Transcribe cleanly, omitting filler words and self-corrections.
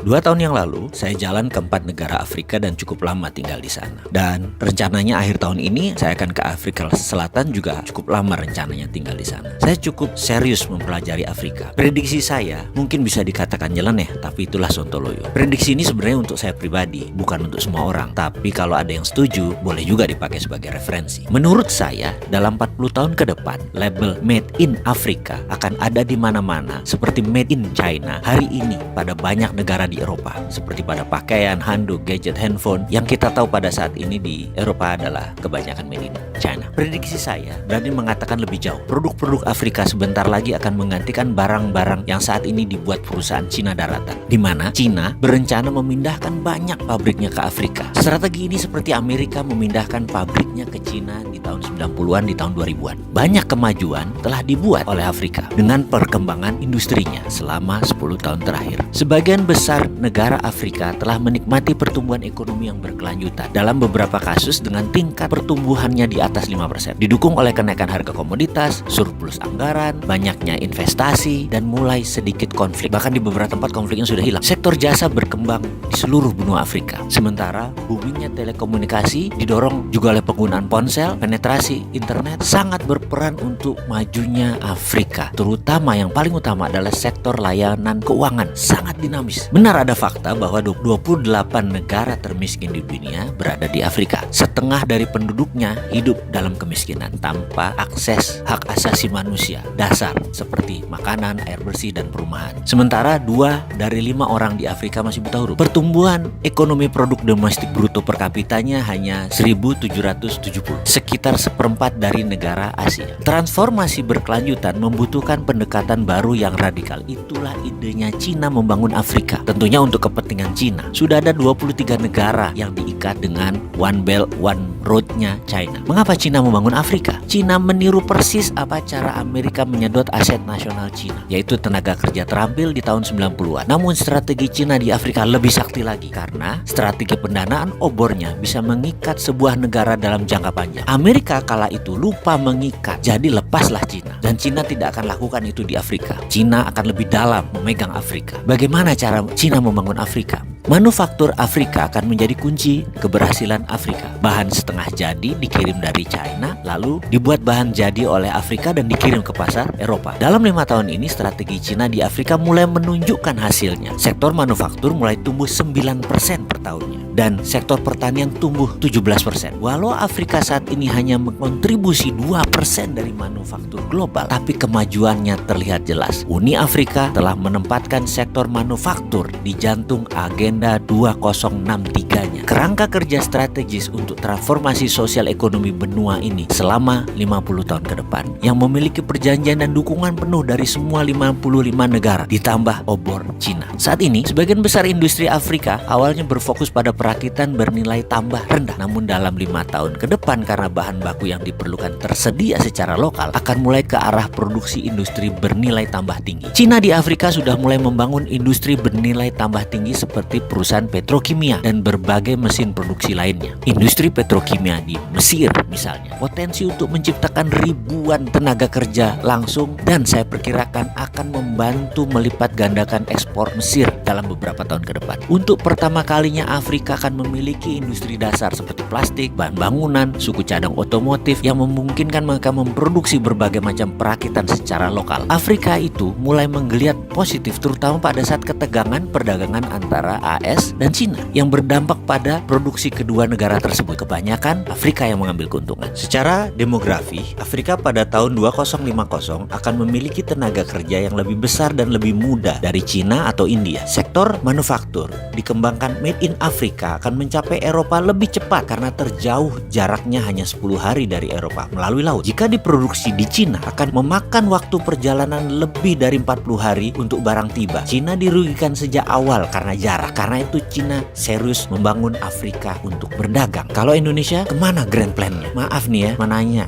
2 tahun yang lalu, saya jalan ke 4 negara Afrika dan cukup lama tinggal di sana. Dan rencananya akhir tahun ini, saya akan ke Afrika Selatan juga cukup lama rencananya tinggal di sana. Saya cukup serius mempelajari Afrika. Prediksi saya mungkin bisa dikatakan nyeleneh, tapi itulah sontoloyo. Prediksi ini sebenarnya untuk saya pribadi, bukan untuk semua orang. Tapi kalau ada yang setuju, boleh juga dipakai sebagai referensi. Menurut saya, dalam 40 tahun ke depan, label Made in Afrika akan ada di mana-mana, seperti Made in China hari ini pada banyak negara di Eropa, seperti pada pakaian, handuk, gadget, handphone. Yang kita tahu pada saat ini di Eropa adalah kebanyakan Made in China. Prediksi saya berani mengatakan lebih jauh. Produk-produk Afrika sebentar lagi akan menggantikan barang-barang yang saat ini dibuat perusahaan Cina daratan, di mana Cina berencana memindahkan banyak pabriknya ke Afrika. Strategi ini seperti Amerika memindahkan pabriknya ke Cina di tahun 90-an, di tahun 2000-an. Banyak kemajuan telah dibuat oleh Afrika dengan perkembangan industrinya selama 10 tahun terakhir. Sebagian besar negara Afrika telah menikmati pertumbuhan ekonomi yang berkelanjutan, dalam beberapa kasus dengan tingkat pertumbuhannya di atas 5%, didukung oleh kenaikan harga komoditas, surplus anggaran, banyaknya investasi, dan mulai sedikit konflik. Bahkan di beberapa tempat konfliknya sudah hilang. Sektor jasa berkembang di seluruh benua Afrika. Sementara boomingnya telekomunikasi didorong juga oleh penggunaan ponsel. Penetrasi internet sangat berperan untuk majunya Afrika. Terutama yang paling utama adalah sektor layanan keuangan, sangat dinamis. Benar ada fakta bahwa 28 negara termiskin di dunia berada di Afrika. Setengah dari penduduknya hidup dalam kemiskinan tanpa akses hak asasi manusia dasar seperti makanan, air bersih, dan perumahan. Sementara 2 dari 5 orang di Afrika masih buta huruf. Pertumbuhan ekonomi produk domestik bruto per kapitanya hanya 1.770, sekitar seperempat dari negara Asia. Transformasi berkelanjutan membutuhkan pendekatan baru yang radikal. Itulah idenya Cina membangun Afrika. Tentunya untuk kepentingan Cina. Sudah ada 23 negara yang diikat dengan One Belt One Road-nya China. Mengapa Cina membangun Afrika? Cina meniru persis apa cara Amerika menyedot aset nasional Cina, yaitu tenaga kerja terampil di tahun 90-an. Namun strategi Cina di Afrika lebih sakti lagi, karena strategi pendanaan obornya bisa mengikat sebuah negara dalam jangka panjang. Amerika kala itu lupa mengikat, jadi lepaslah Cina. Dan Cina tidak akan lakukan itu di Afrika. Cina akan lebih dalam memegang Afrika. Bagaimana cara Cina membangun Afrika? Manufaktur Afrika akan menjadi kunci keberhasilan Afrika. Bahan setengah jadi dikirim dari China, lalu dibuat bahan jadi oleh Afrika dan dikirim ke pasar Eropa. Dalam 5 tahun ini, strategi Cina di Afrika mulai menunjukkan hasilnya. Sektor manufaktur mulai tumbuh 9% per tahunnya, dan sektor pertanian tumbuh 17%. Walau Afrika saat ini hanya mengontribusi 2% dari manufaktur global, tapi kemajuannya terlihat jelas. Uni Afrika telah menempatkan sektor manufaktur di jantung agenda 2063-nya. Kerangka kerja strategis untuk transformasi sosial ekonomi benua ini selama 50 tahun ke depan, yang memiliki perjanjian dan dukungan penuh dari semua 55 negara, ditambah obor Cina. Saat ini, sebagian besar industri Afrika awalnya berfokus pada perakitan bernilai tambah rendah. Namun dalam 5 tahun ke depan, karena bahan baku yang diperlukan tersedia secara lokal, akan mulai ke arah produksi industri bernilai tambah tinggi. Cina di Afrika sudah mulai membangun industri bernilai tambah tinggi seperti perusahaan petrokimia dan berbagai mesin produksi lainnya. Industri petrokimia di Mesir misalnya, potensi untuk menciptakan ribuan tenaga kerja langsung, dan saya perkirakan akan membantu melipat gandakan ekspor Mesir dalam beberapa tahun ke depan. Untuk pertama kalinya Afrika akan memiliki industri dasar seperti plastik, bahan bangunan, suku cadang otomotif yang memungkinkan mereka memproduksi berbagai macam perakitan secara lokal. Afrika itu mulai menggeliat positif, terutama pada saat ketegangan perdagangan antara AS dan Cina yang berdampak pada produksi kedua negara tersebut. Kebanyakan Afrika yang mengambil keuntungan. Secara demografi, Afrika pada tahun 2050 akan memiliki tenaga kerja yang lebih besar dan lebih muda dari Cina atau India. Sektor manufaktur dikembangkan Made in Afrika akan mencapai Eropa lebih cepat karena terjauh jaraknya hanya 10 hari dari Eropa melalui laut. Jika diproduksi di Cina, akan memakan waktu perjalanan lebih dari 40 hari untuk barang tiba. Cina dirugikan sejak awal karena jarak. Karena itu Cina serius membangun Afrika untuk berdagang. Kalau Indonesia, kemana grand plan-nya? Maaf nih ya, menanya.